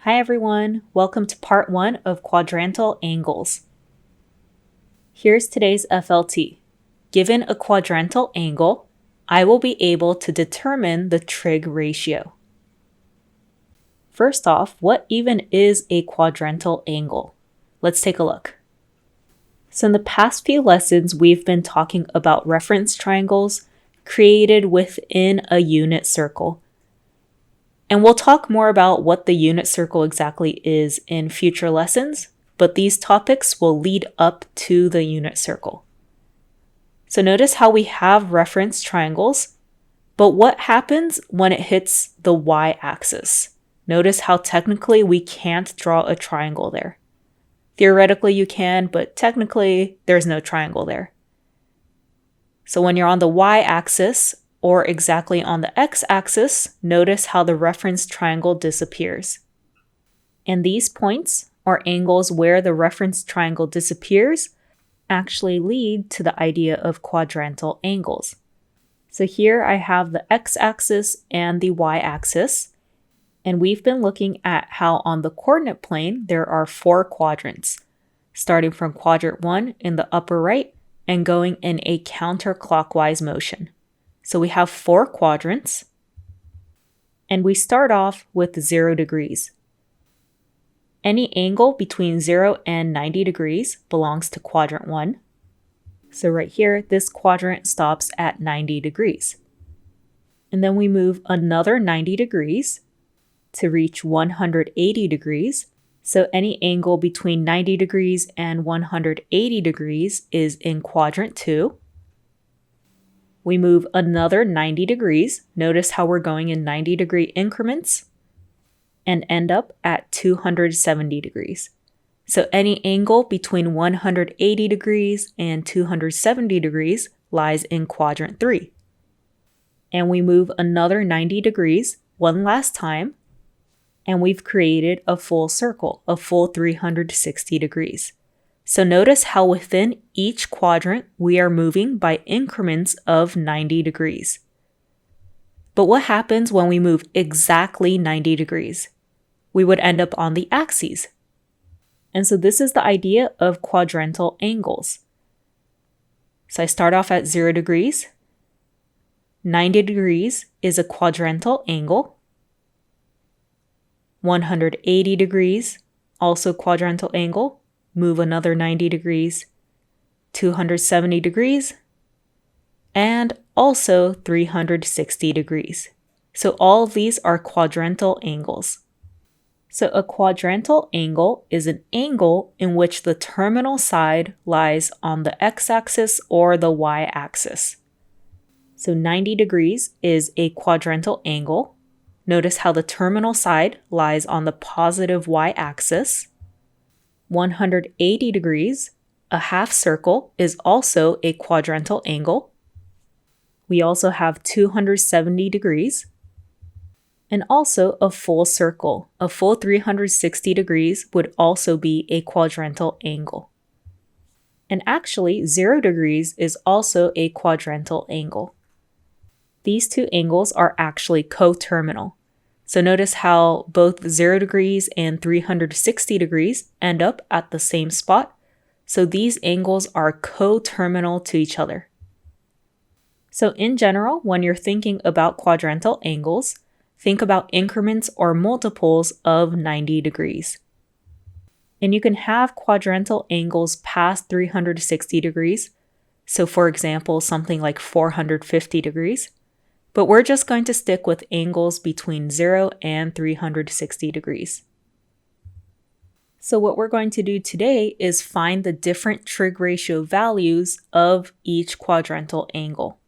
Hi everyone, welcome to part 1 of Quadrantal Angles. Here's today's FLT. Given a quadrantal angle, I will be able to determine the trig ratio. First off, what even is a quadrantal angle? Let's take a look. So in the past few lessons, we've been talking about reference triangles created within a unit circle. And we'll talk more about what the unit circle exactly is in future lessons, but these topics will lead up to the unit circle. So notice how we have reference triangles, but what happens when it hits the y-axis? Notice how technically we can't draw a triangle there. Theoretically you can, but technically there's no triangle there. So when you're on the y-axis, or exactly on the x-axis, notice how the reference triangle disappears. And these points, or angles where the reference triangle disappears, actually lead to the idea of quadrantal angles. So here I have the x-axis and the y-axis, and we've been looking at how on the coordinate plane there are 4 quadrants, starting from quadrant 1 in the upper right and going in a counterclockwise motion. So we have 4 quadrants, and we start off with 0 degrees. Any angle between 0 and 90 degrees belongs to quadrant 1. So right here, this quadrant stops at 90 degrees. And then we move another 90 degrees to reach 180 degrees. So any angle between 90 degrees and 180 degrees is in quadrant 2. We move another 90 degrees. Notice how we're going in 90-degree increments and end up at 270 degrees. So any angle between 180 degrees and 270 degrees lies in quadrant 3. And we move another 90 degrees one last time, and we've created a full circle, a full 360 degrees. So notice how within each quadrant we are moving by increments of 90 degrees. But what happens when we move exactly 90 degrees? We would end up on the axes. And so this is the idea of quadrantal angles. So I start off at 0 degrees. 90 degrees is a quadrantal angle. 180 degrees, also quadrantal angle. Move another 90 degrees, 270 degrees, and also 360 degrees. So all of these are quadrantal angles. So a quadrantal angle is an angle in which the terminal side lies on the x-axis or the y-axis. So 90 degrees is a quadrantal angle. Notice how the terminal side lies on the positive y-axis. 180 degrees, a half circle, is also a quadrantal angle. We also have 270 degrees, and also a full circle. A full 360 degrees would also be a quadrantal angle. And actually, 0 degrees is also a quadrantal angle. These two angles are actually coterminal. So notice how both 0 degrees and 360 degrees end up at the same spot. So these angles are coterminal to each other. So in general, when you're thinking about quadrantal angles, think about increments or multiples of 90 degrees. And you can have quadrantal angles past 360 degrees. So for example, something like 450 degrees. But we're just going to stick with angles between 0 and 360 degrees. So what we're going to do today is find the different trig ratio values of each quadrantal angle.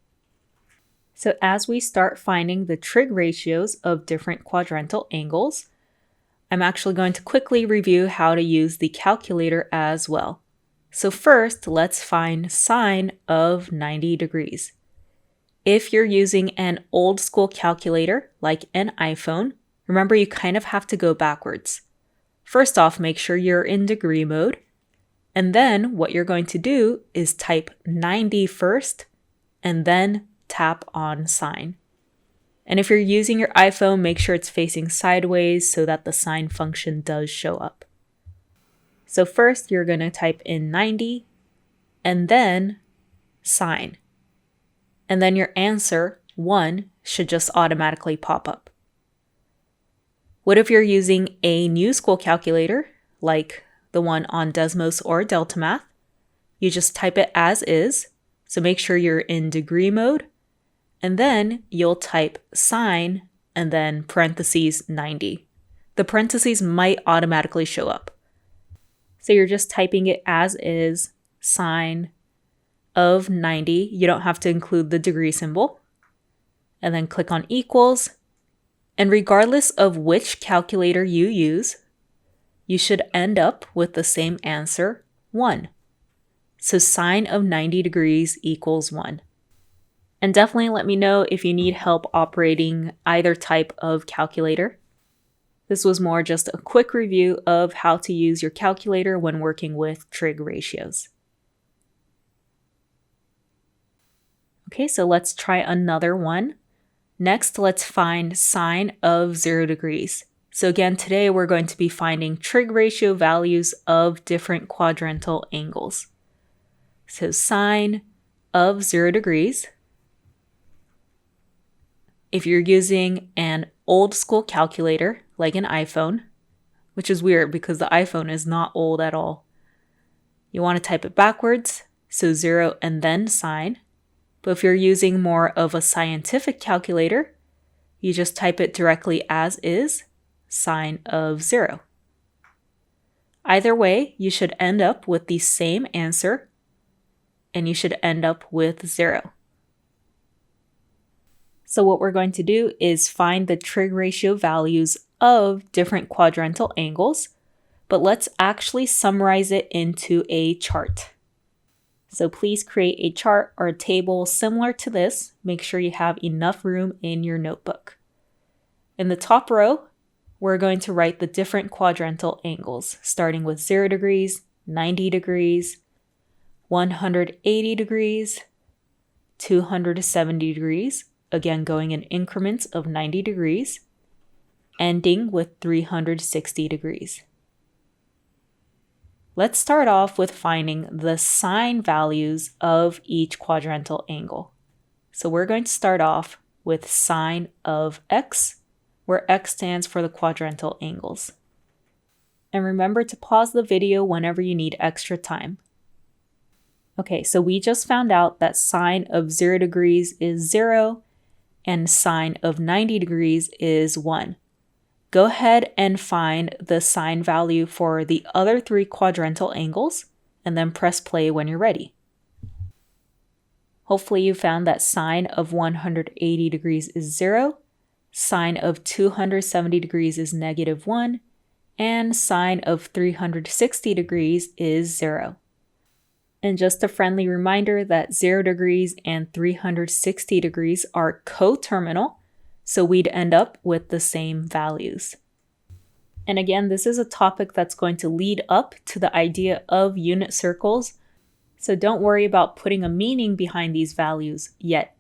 So as we start finding the trig ratios of different quadrantal angles, I'm actually going to quickly review how to use the calculator as well. So first, let's find sine of 90 degrees. If you're using an old school calculator, like an iPhone, remember you kind of have to go backwards. First off, make sure you're in degree mode. And then what you're going to do is type 90 first, and then tap on sine. And if you're using your iPhone, make sure it's facing sideways so that the sine function does show up. So first, you're going to type in 90 and then sine. And then your answer, 1, should just automatically pop up. What if you're using a new school calculator, like the one on Desmos or Delta Math? You just type it as is, so make sure you're in degree mode, and then you'll type sine and then parentheses 90. The parentheses might automatically show up. So you're just typing it as is, sine of 90. You don't have to include the degree symbol. And then click on equals. And regardless of which calculator you use, you should end up with the same answer, 1. So sine of 90 degrees equals 1. And definitely let me know if you need help operating either type of calculator. This was more just a quick review of how to use your calculator when working with trig ratios. Okay, so let's try another one. Next, let's find sine of 0 degrees. So again, today we're going to be finding trig ratio values of different quadrantal angles. So sine of 0 degrees. If you're using an old school calculator, like an iPhone, which is weird because the iPhone is not old at all, you want to type it backwards, so 0 and then sine. But if you're using more of a scientific calculator, you just type it directly as is, sine of 0. Either way, you should end up with the same answer, and you should end up with 0. So what we're going to do is find the trig ratio values of different quadrantal angles, but let's actually summarize it into a chart. So please create a chart or a table similar to this. Make sure you have enough room in your notebook. In the top row, we're going to write the different quadrantal angles, starting with 0 degrees, 90 degrees, 180 degrees, 270 degrees, again going in increments of 90 degrees, ending with 360 degrees. Let's start off with finding the sine values of each quadrantal angle. So we're going to start off with sine of x, where x stands for the quadrantal angles. And remember to pause the video whenever you need extra time. Okay, so we just found out that sine of 0 degrees is 0 and sine of 90 degrees is 1. Go ahead and find the sine value for the other 3 quadrantal angles and then press play when you're ready. Hopefully you found that sine of 180 degrees is 0, sine of 270 degrees is -1, and sine of 360 degrees is 0. And just a friendly reminder that 0 degrees and 360 degrees are coterminal, so we'd end up with the same values. And again, this is a topic that's going to lead up to the idea of unit circles, so don't worry about putting a meaning behind these values yet.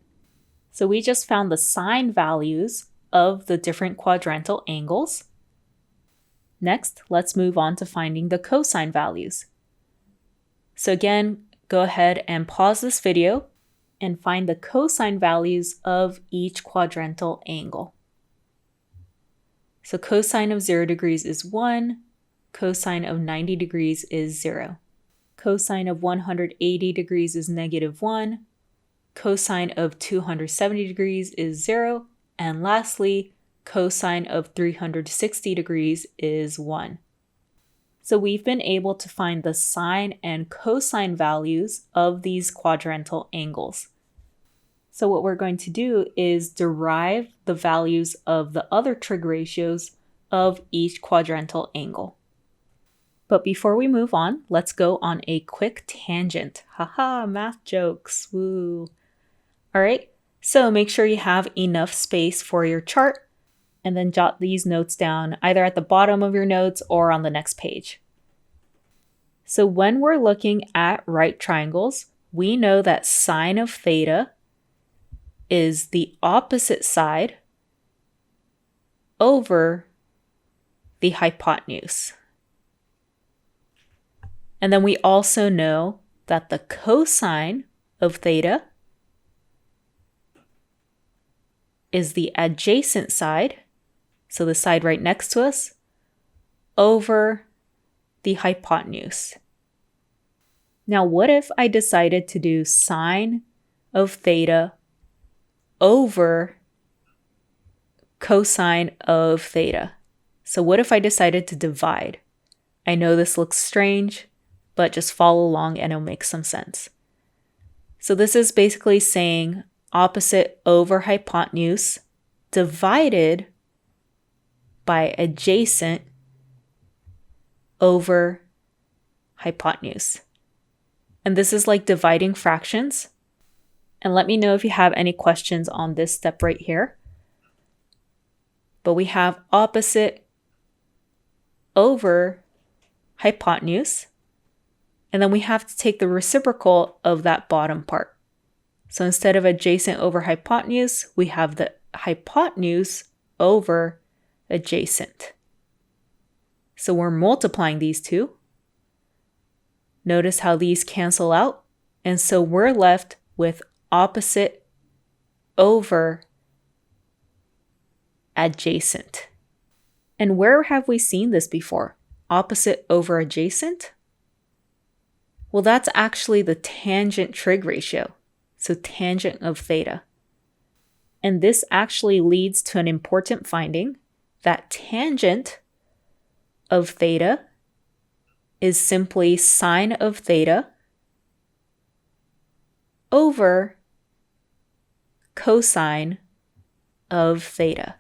So we just found the sine values of the different quadrantal angles. Next, let's move on to finding the cosine values. So again, go ahead and pause this video and find the cosine values of each quadrantal angle. So cosine of 0 degrees is 1, cosine of 90 degrees is 0. Cosine of 180 degrees is -1, cosine of 270 degrees is 0, and lastly, cosine of 360 degrees is 1. So we've been able to find the sine and cosine values of these quadrantal angles. So what we're going to do is derive the values of the other trig ratios of each quadrantal angle. But before we move on, let's go on a quick tangent. Haha, math jokes, woo. All right, so make sure you have enough space for your chart and then jot these notes down either at the bottom of your notes or on the next page. So when we're looking at right triangles, we know that sine of theta is the opposite side over the hypotenuse. And then we also know that the cosine of theta is the adjacent side, so the side right next to us, over the hypotenuse. Now, what if I decided to do sine of theta over cosine of theta? So what if I decided to divide? I know this looks strange, but just follow along and it'll make some sense. So this is basically saying opposite over hypotenuse divided by adjacent over hypotenuse. And this is like dividing fractions. And let me know if you have any questions on this step right here. But we have opposite over hypotenuse. And then we have to take the reciprocal of that bottom part. So instead of adjacent over hypotenuse, we have the hypotenuse over adjacent. So we're multiplying these two. Notice how these cancel out. And so we're left with opposite over adjacent. And where have we seen this before? Opposite over adjacent? Well, that's actually the tangent trig ratio. So tangent of theta. And this actually leads to an important finding that tangent of theta is simply sine of theta over cosine of theta.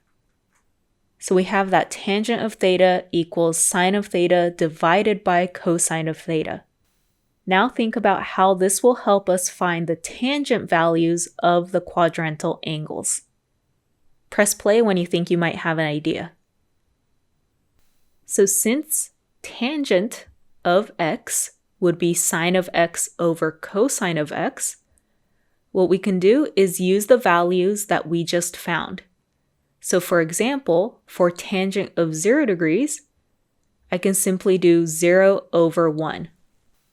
So we have that tangent of theta equals sine of theta divided by cosine of theta. Now think about how this will help us find the tangent values of the quadrantal angles. Press play when you think you might have an idea. So since tangent of x would be sine of x over cosine of x, what we can do is use the values that we just found. So for example, for tangent of 0 degrees, I can simply do 0 over 1.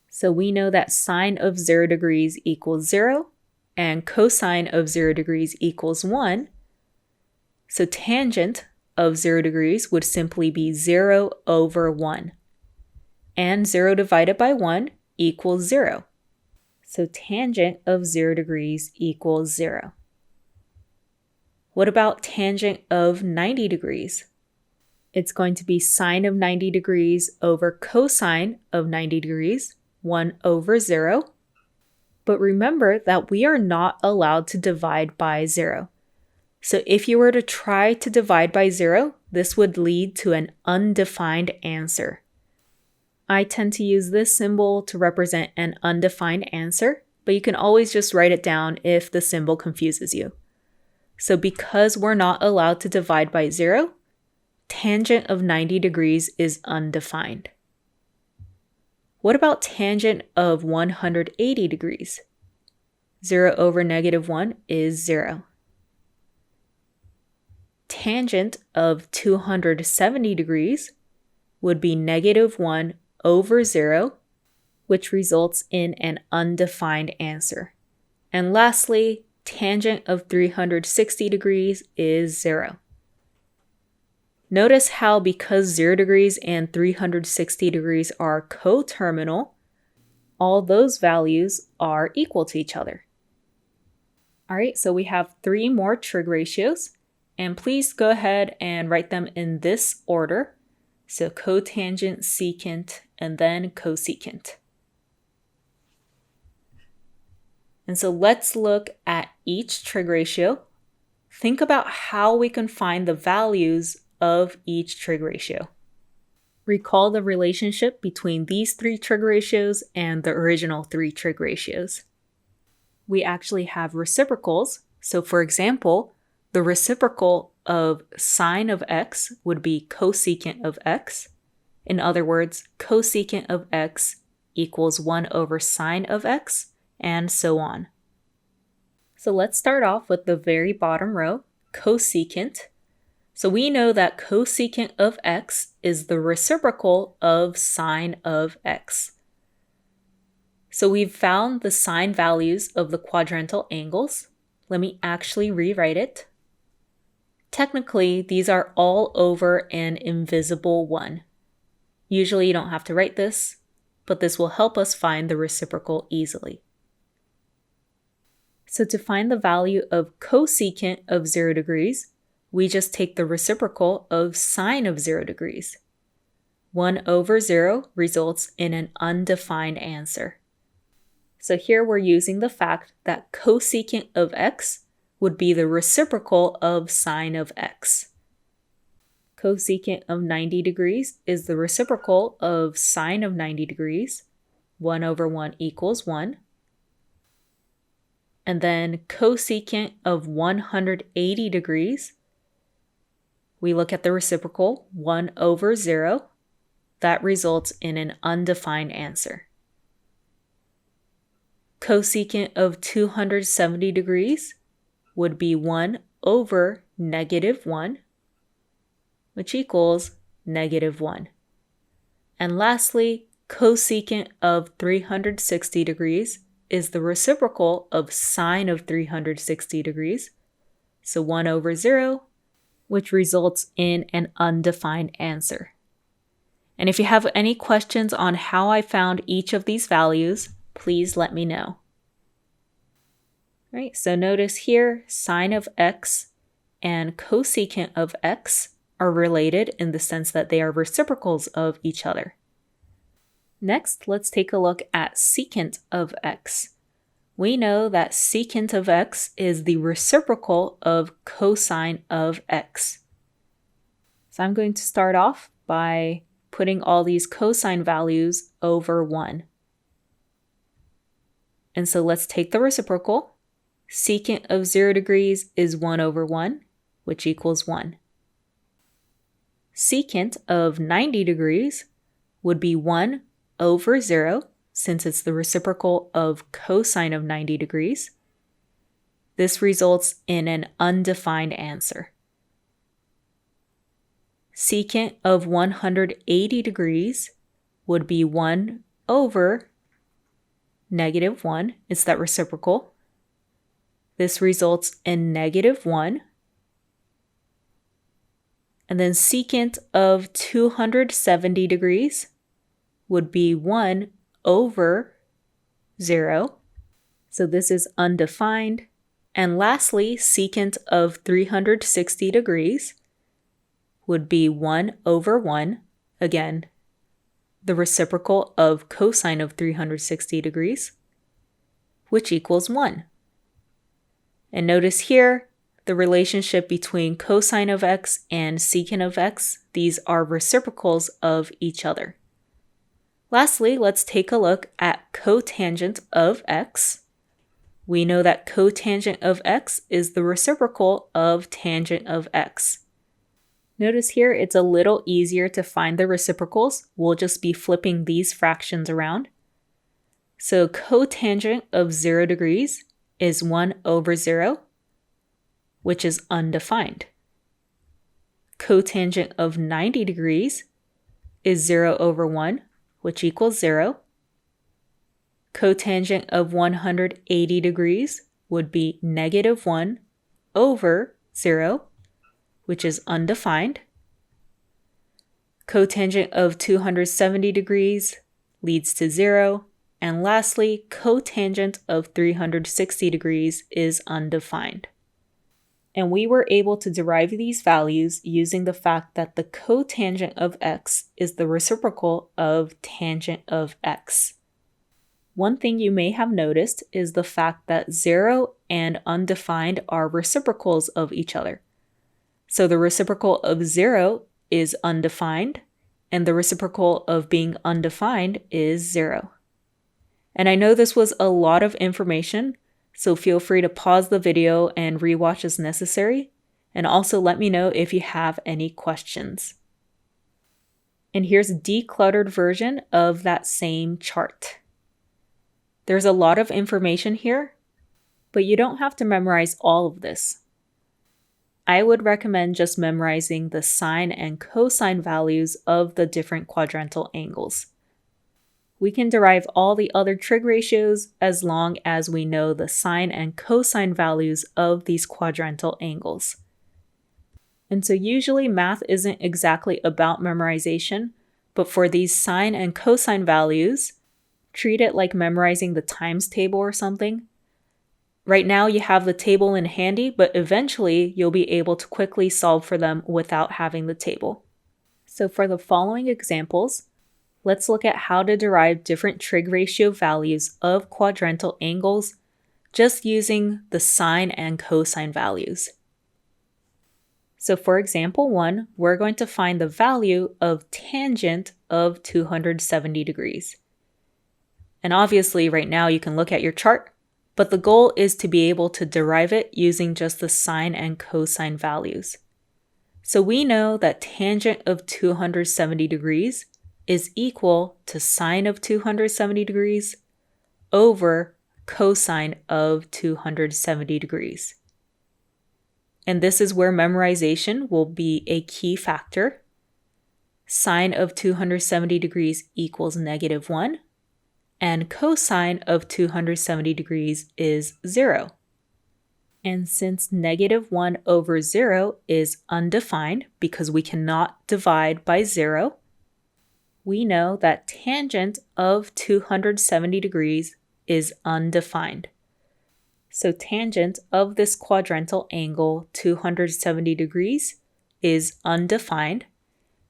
So we know that sine of 0 degrees equals 0 and cosine of 0 degrees equals 1. So tangent of 0 degrees would simply be 0 over 1. And 0 divided by 1 equals 0. So tangent of 0 degrees equals 0. What about tangent of 90 degrees? It's going to be sine of 90 degrees over cosine of 90 degrees, 1 over 0. But remember that we are not allowed to divide by 0. So if you were to try to divide by 0, this would lead to an undefined answer. I tend to use this symbol to represent an undefined answer, but you can always just write it down if the symbol confuses you. So because we're not allowed to divide by 0, tangent of 90 degrees is undefined. What about tangent of 180 degrees? 0 over negative 1 is 0. Tangent of 270 degrees would be negative 1 over 0, which results in an undefined answer. And lastly, tangent of 360 degrees is 0. Notice how because 0 degrees and 360 degrees are coterminal, all those values are equal to each other. All right, so we have 3 more trig ratios, and please go ahead and write them in this order. So cotangent, secant, and then cosecant. And so let's look at each trig ratio. Think about how we can find the values of each trig ratio. Recall the relationship between these 3 trig ratios and the original 3 trig ratios. We actually have reciprocals. So for example, the reciprocal of sine of x would be cosecant of x. In other words, cosecant of x equals 1 over sine of x, and so on. So let's start off with the very bottom row, cosecant. So we know that cosecant of x is the reciprocal of sine of x. So we've found the sine values of the quadrantal angles. Let me actually rewrite it. Technically, these are all over an invisible 1. Usually you don't have to write this, but this will help us find the reciprocal easily. So to find the value of cosecant of 0 degrees, we just take the reciprocal of sine of 0 degrees. 1 over 0 results in an undefined answer. So here we're using the fact that cosecant of x would be the reciprocal of sine of x. Cosecant of 90 degrees is the reciprocal of sine of 90 degrees. 1 over 1 equals 1. And then cosecant of 180 degrees, we look at the reciprocal, 1 over 0. That results in an undefined answer. Cosecant of 270 degrees would be 1 over negative 1, which equals negative 1. And lastly, cosecant of 360 degrees is the reciprocal of sine of 360 degrees. So 1 over 0, which results in an undefined answer. And if you have any questions on how I found each of these values, please let me know. All right, so notice here, sine of x and cosecant of x are related in the sense that they are reciprocals of each other. Next, let's take a look at secant of x. We know that secant of x is the reciprocal of cosine of x. So I'm going to start off by putting all these cosine values over 1. And so let's take the reciprocal. Secant of 0 degrees is 1 over 1, which equals 1. Secant of 90 degrees would be 1 over 0, since it's the reciprocal of cosine of 90 degrees. This results in an undefined answer. Secant of 180 degrees would be 1 over negative 1. It's that reciprocal. This results in negative 1. And then secant of 270 degrees would be 1 over 0. So this is undefined. And lastly, secant of 360 degrees would be 1 over 1. Again, the reciprocal of cosine of 360 degrees, which equals 1. And notice here, the relationship between cosine of x and secant of x, these are reciprocals of each other. Lastly, let's take a look at cotangent of x. We know that cotangent of x is the reciprocal of tangent of x. Notice here it's a little easier to find the reciprocals. We'll just be flipping these fractions around. So cotangent of 0 degrees is 1 over 0, which is undefined. Cotangent of 90 degrees is 0 over 1, which equals 0. Cotangent of 180 degrees would be negative 1 over 0, which is undefined. Cotangent of 270 degrees leads to 0. And lastly, cotangent of 360 degrees is undefined. And we were able to derive these values using the fact that the cotangent of x is the reciprocal of tangent of x. One thing you may have noticed is the fact that 0 and undefined are reciprocals of each other. So the reciprocal of 0 is undefined, and the reciprocal of being undefined is 0. And I know this was a lot of information, so feel free to pause the video and rewatch as necessary, and also let me know if you have any questions. And here's a decluttered version of that same chart. There's a lot of information here, but you don't have to memorize all of this. I would recommend just memorizing the sine and cosine values of the different quadrantal angles. We can derive all the other trig ratios as long as we know the sine and cosine values of these quadrantal angles. And so usually math isn't exactly about memorization, but for these sine and cosine values, treat it like memorizing the times table or something. Right now you have the table in handy, but eventually you'll be able to quickly solve for them without having the table. So for the following examples, let's look at how to derive different trig ratio values of quadrantal angles just using the sine and cosine values. So for example 1, we're going to find the value of tangent of 270 degrees. And obviously right now you can look at your chart, but the goal is to be able to derive it using just the sine and cosine values. So we know that tangent of 270 degrees is equal to sine of 270 degrees over cosine of 270 degrees. And this is where memorization will be a key factor. Sine of 270 degrees equals -1, and cosine of 270 degrees is 0. And since -1 over 0 is undefined because we cannot divide by 0, we know that tangent of 270 degrees is undefined. So tangent of this quadrantal angle 270 degrees is undefined,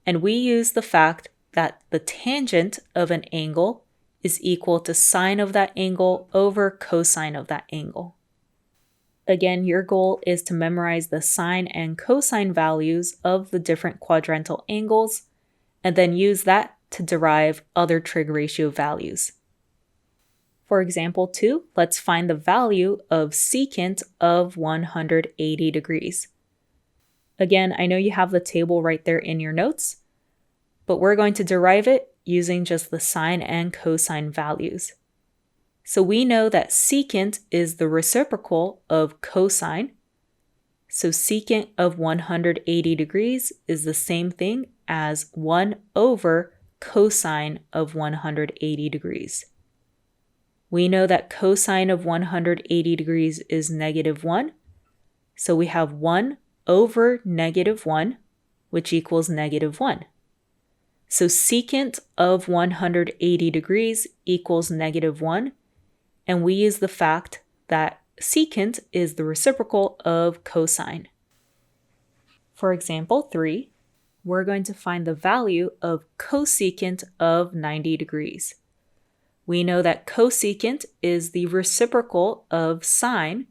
and we use the fact that the tangent of an angle is equal to sine of that angle over cosine of that angle. Again, your goal is to memorize the sine and cosine values of the different quadrantal angles, and then use that to derive other trig ratio values. For example 2, let's find the value of secant of 180 degrees. Again, I know you have the table right there in your notes, but we're going to derive it using just the sine and cosine values. So we know that secant is the reciprocal of cosine. So secant of 180 degrees is the same thing as 1 over cosine of 180 degrees. We know that cosine of 180 degrees is -1, so we have 1 over -1, which equals -1. So secant of 180 degrees equals -1, and we use the fact that secant is the reciprocal of cosine. For example 3, we're going to find the value of cosecant of 90 degrees. We know that cosecant is the reciprocal of sine,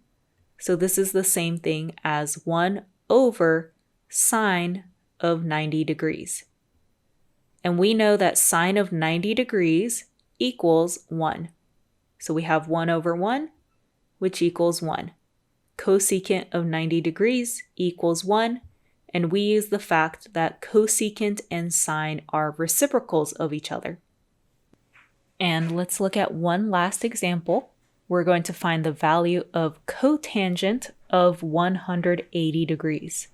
so this is the same thing as 1 over sine of 90 degrees. And we know that sine of 90 degrees equals 1. So we have 1 over 1, which equals 1. Cosecant of 90 degrees equals 1, and we use the fact that cosecant and sine are reciprocals of each other. And let's look at one last example. We're going to find the value of cotangent of 180 degrees.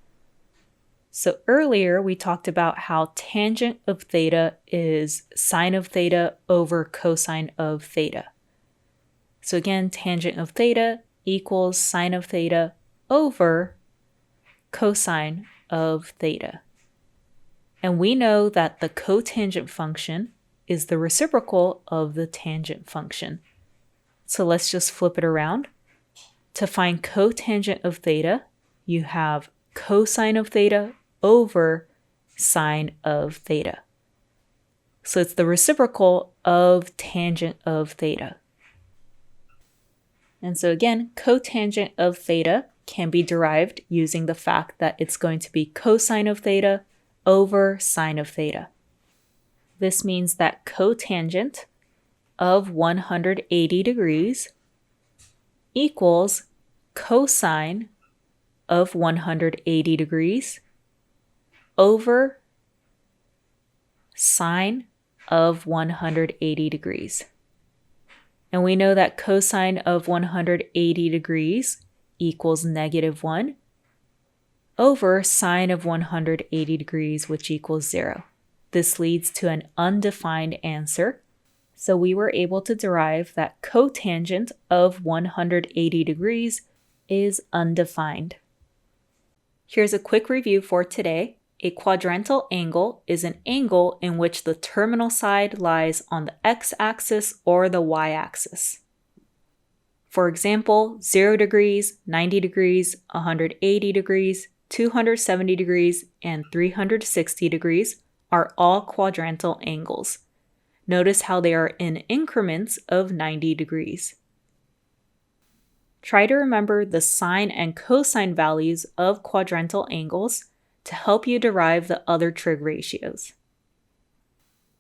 So earlier we talked about how tangent of theta is sine of theta over cosine of theta. So again, tangent of theta equals sine of theta over cosine of theta. And we know that the cotangent function is the reciprocal of the tangent function. So let's just flip it around. To find cotangent of theta, you have cosine of theta over sine of theta. So it's the reciprocal of tangent of theta. And so again, cotangent of theta can be derived using the fact that it's going to be cosine of theta over sine of theta. This means that cotangent of 180 degrees equals cosine of 180 degrees over sine of 180 degrees. And we know that cosine of 180 degrees equals -1, over sine of 180 degrees, which equals 0. This leads to an undefined answer. So we were able to derive that cotangent of 180 degrees is undefined. Here's a quick review for today. A quadrantal angle is an angle in which the terminal side lies on the x-axis or the y-axis. For example, 0 degrees, 90 degrees, 180 degrees, 270 degrees, and 360 degrees are all quadrantal angles. Notice how they are in increments of 90 degrees. Try to remember the sine and cosine values of quadrantal angles to help you derive the other trig ratios.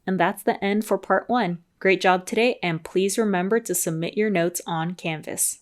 And that's the end for part 1. Great job today, and please remember to submit your notes on Canvas.